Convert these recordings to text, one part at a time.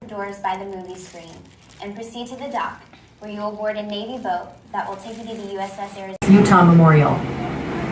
doors by the movie screen and proceed to the dock, where you will board a Navy boat that will take you to the USS Arizona Utah Memorial.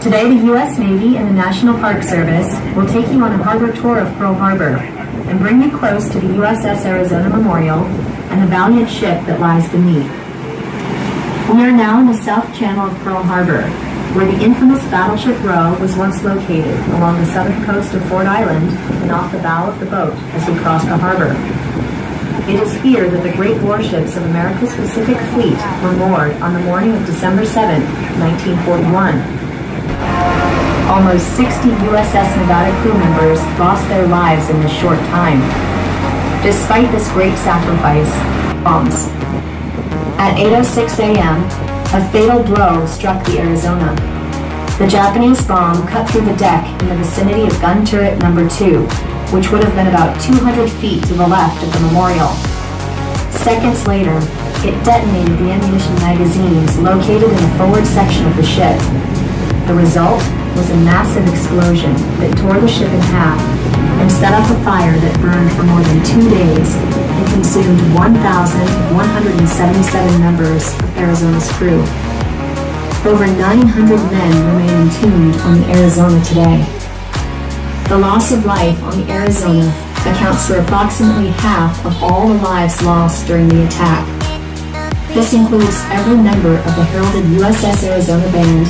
Today, the U.S. Navy and the National Park Service will take you on a harbor tour of Pearl Harbor and bring you close to the USS Arizona Memorial and the valiant ship that lies beneath. We are now in the south channel of Pearl Harbor, where the infamous battleship Roe was once located along the southern coast of Ford Island and off the bow of the boat as we cross the harbor. It is here that the great warships of America's Pacific Fleet were moored on the morning of December 7, 1941. Almost 60 USS Nevada crew members lost their lives in this short time. Despite this great sacrifice, bombs. At 8:06 a.m., a fatal blow struck the Arizona. The Japanese bomb cut through the deck in the vicinity of gun turret number 2, which would have been about 200 feet to the left of the memorial. Seconds later, it detonated the ammunition magazines located in the forward section of the ship. The result was a massive explosion that tore the ship in half and set off a fire that burned for more than 2 days and consumed 1,177 members of Arizona's crew. Over 900 men remain entombed on the Arizona today. The loss of life on the Arizona accounts for approximately half of all the lives lost during the attack. This includes every member of the heralded USS Arizona Band,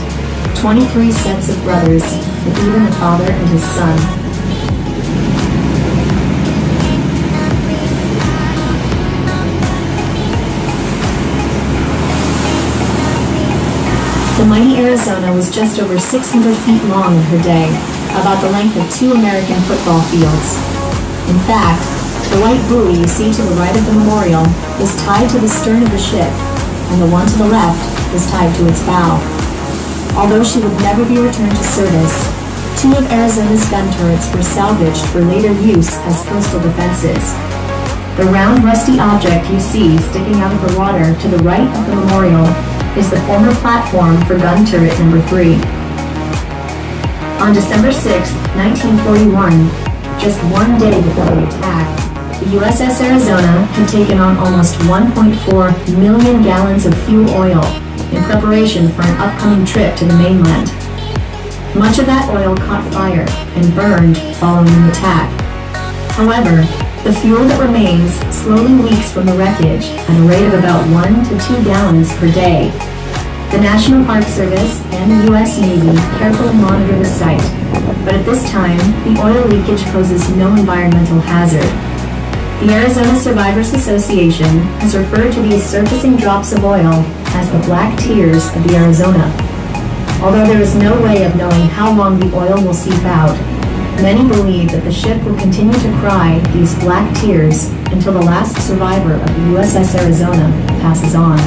23 sets of brothers, and even the father and his son. The mighty Arizona was just over 600 feet long in her day, about the length of 2 American football fields. In fact, the white buoy you see to the right of the memorial is tied to the stern of the ship, and the one to the left is tied to its bow. Although she would never be returned to service, 2 of Arizona's gun turrets were salvaged for later use as coastal defenses. The round rusty object you see sticking out of the water to the right of the memorial is the former platform for gun turret number 3. On December 6, 1941, just 1 day before the attack, the USS Arizona had taken on almost 1.4 million gallons of fuel oil in preparation for an upcoming trip to the mainland. Much of that oil caught fire and burned following the attack. However, the fuel that remains slowly leaks from the wreckage at a rate of about 1 to 2 gallons per day. The National Park Service and the U.S. Navy carefully monitor the site, but at this time, the oil leakage poses no environmental hazard. The Arizona Survivors Association has referred to these surfacing drops of oil as the black tears of the Arizona. Although there is no way of knowing how long the oil will seep out, many believe that the ship will continue to cry these black tears until the last survivor of the USS Arizona passes on.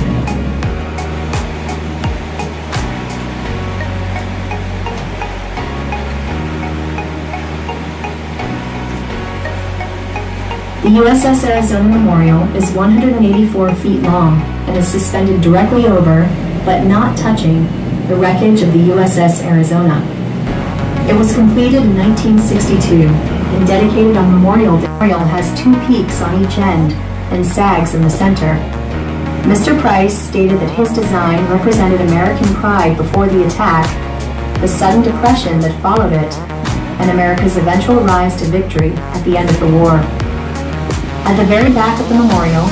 The USS Arizona Memorial is 184 feet long and is suspended directly over, but not touching, the wreckage of the USS Arizona. It was completed in 1962 and dedicated on Memorial Day. The memorial has 2 peaks on each end and sags in the center. Mr. Price stated that his design represented American pride before the attack, the sudden depression that followed it, and America's eventual rise to victory at the end of the war. At the very back of the memorial,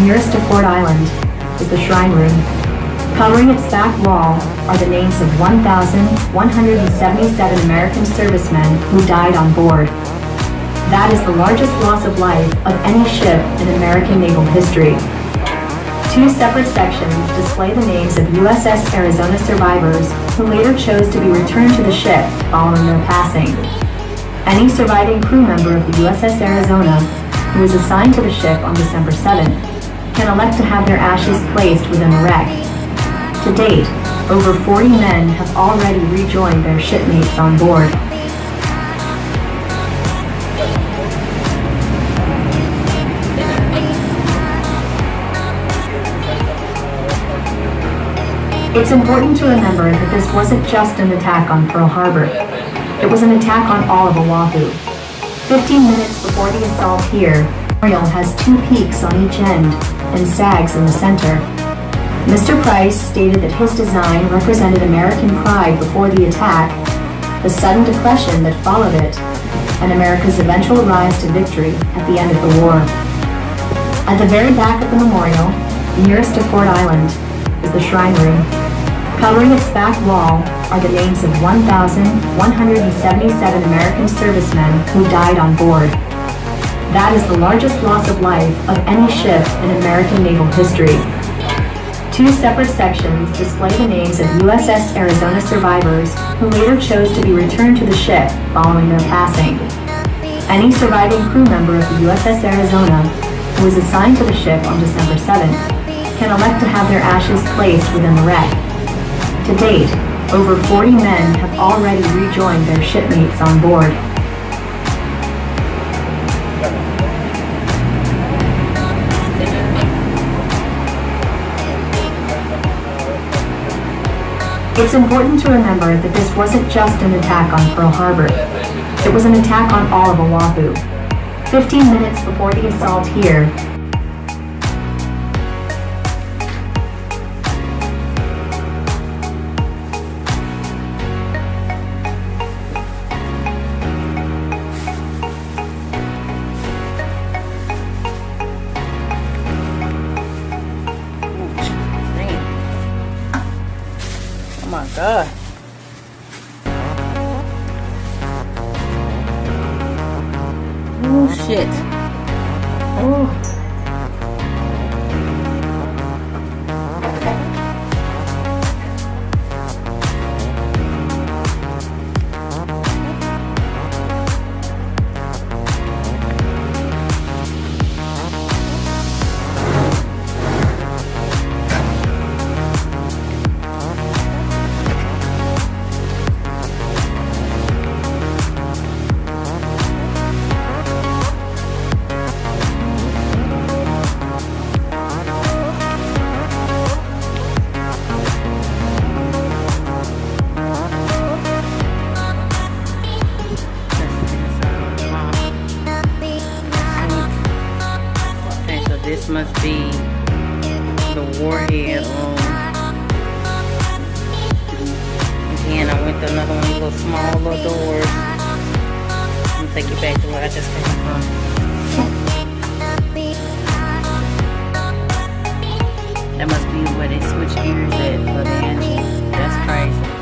nearest to Ford Island, is the shrine room. Covering its back wall are the names of 1,177 American servicemen who died on board. That is the largest loss of life of any ship in American naval history. 2 separate sections display the names of USS Arizona survivors who later chose to be returned to the ship following their passing. Any surviving crew member of the USS Arizona who was assigned to the ship on December 7th, can elect to have their ashes placed within the wreck. To date, over 40 men have already rejoined their shipmates on board. It's important to remember that this wasn't just an attack on Pearl Harbor. It was an attack on all of Oahu. 15 minutes before the assault here, memorial has two peaks on each end and sags in the center. Mr. Price stated that his design represented American pride before the attack, the sudden depression that followed it, and America's eventual rise to victory at the end of the war. At the very back of the memorial, nearest to Ford Island, is the shrine room. Covering its back wall are the names of 1,177 American servicemen who died on board. That is the largest loss of life of any ship in American naval history. Two separate sections display the names of USS Arizona survivors who later chose to be returned to the ship following their passing. Any surviving crew member of the USS Arizona who was assigned to the ship on December 7th can elect to have their ashes placed within the wreck. To date, over 40 men have already rejoined their shipmates on board. It's important to remember that this wasn't just an attack on Pearl Harbor. It was an attack on all of Oahu. 15 minutes before the assault here, oh my God. Oh shit. Oh. This must be the warhead room. Again, I went to another one of these little small little doors. I'm gonna take you back to where I just came from. That must be where they switch gears at for the engine. That's crazy.